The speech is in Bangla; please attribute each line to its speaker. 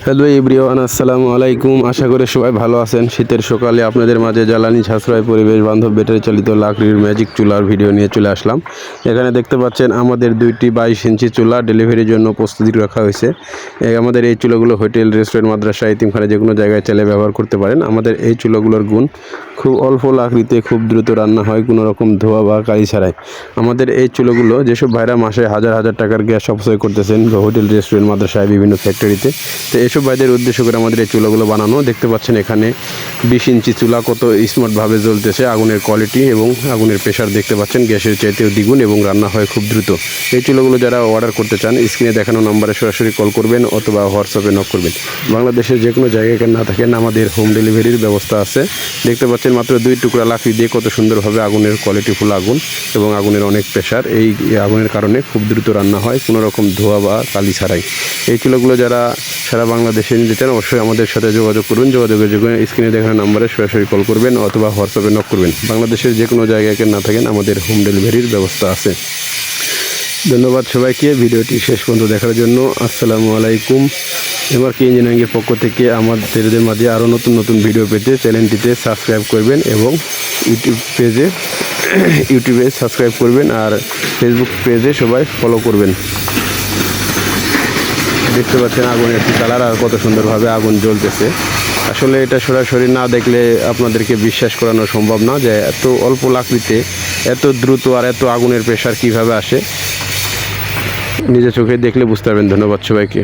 Speaker 1: হ্যালো এভরিওয়ান, আসসালামু আলাইকুম। আশা করি সবাই ভালো আছেন। শীতের সকালে আপনাদের মাঝে জ্বালানি সাশ্রয় পরিবেশ বান্ধব ব্যাটারি চালিত লাকড়ির ম্যাজিক চুলার ভিডিও নিয়ে চলে আসলাম। এখানে দেখতে পাচ্ছেন আমাদের দুইটি 22 ইঞ্চি চুলা ডেলিভারির জন্য প্রস্তুতি রাখা হয়েছে। আমাদের এই চুলাগুলো হোটেল, রেস্টুরেন্ট, মাদ্রাসা, এতিমখানা যে কোনো জায়গায় চাইলে ব্যবহার করতে পারেন। আমাদের এই চুলাগুলোর গুণ খুব অল্প লাকড়িতে খুব দ্রুত রান্না হয়, কোনো রকম ধোয়া বা কালি ছাড়াই। আমাদের এই চুলাগুলো যেসব ভাইরা মাসে হাজার হাজার টাকার গ্যাস অপচয় করতেছেন হোটেল, রেস্টুরেন্ট, মাদ্রাসায়, বিভিন্ন ফ্যাক্টরিতে, তো এসব ভাইদের উদ্দেশ্য করে আমাদের এই চুলাগুলো বানানো। দেখতে পাচ্ছেন এখানে 20 ইঞ্চি চুলা কত স্মার্টভাবে জ্বলতেছে। আগুনের কোয়ালিটি এবং আগুনের প্রেশার দেখতে পাচ্ছেন গ্যাসের চাইতেও দ্বিগুণ এবং রান্না হয় খুব দ্রুত। এই চুলাগুলো যারা অর্ডার করতে চান স্ক্রিনে দেখানো নম্বরে সরাসরি কল করবেন অথবা হোয়াটসঅ্যাপে নক করবেন। বাংলাদেশের যে কোনো জায়গায় না থাকেন আমাদের হোম ডেলিভারির ব্যবস্থা আছে। দেখতে পাচ্ছেন মাত্র 2 টুকরা লাকড়ি দিয়ে কত সুন্দরভাবে আগুনের কোয়ালিটিফুল আগুন এবং আগুনের অনেক প্রেশার। এই আগুনের কারণে খুব দ্রুত রান্না হয় কোনো রকম ধোয়া বা কালি ছাড়াই। এই চুলাগুলো যারা সারা বাংলাদেশে নিতে চান অবশ্যই আমাদের সাথে যোগাযোগ করুন। যোগাযোগের জন্য স্ক্রিনে দেখানো নম্বরে সরাসরি কল করবেন অথবা হোয়াটসঅ্যাপে নক করবেন। বাংলাদেশের যে কোনো জায়গায় না থাকেন আমাদের হোম ডেলিভারির ব্যবস্থা আছে। ধন্যবাদ সবাইকে ভিডিওটি শেষ পর্যন্ত দেখার জন্য। আসসালামু আলাইকুম। এমআরকে ইঞ্জিনিয়ারিংয়ের পক্ষ থেকে আমাদের মাঝে আরও নতুন নতুন ভিডিও পেতে চ্যানেলটিতে সাবস্ক্রাইব করবেন এবং ইউটিউবে সাবস্ক্রাইব করবেন আর ফেসবুক পেজে সবাই ফলো করবেন। দেখতে পাচ্ছেন আগুনের একটি কালার আর কত সুন্দরভাবে আগুন জ্বলতেছে। আসলে এটা সরাসরি না দেখলে আপনাদেরকে বিশ্বাস করানো সম্ভব না যে এত অল্প লাকড়িতে এত দ্রুত আর এত আগুনের প্রেশার কিভাবে আসে। নিজে চোখে দেখলে বুঝতে পারবেন। ধন্যবাদ সবাইকে।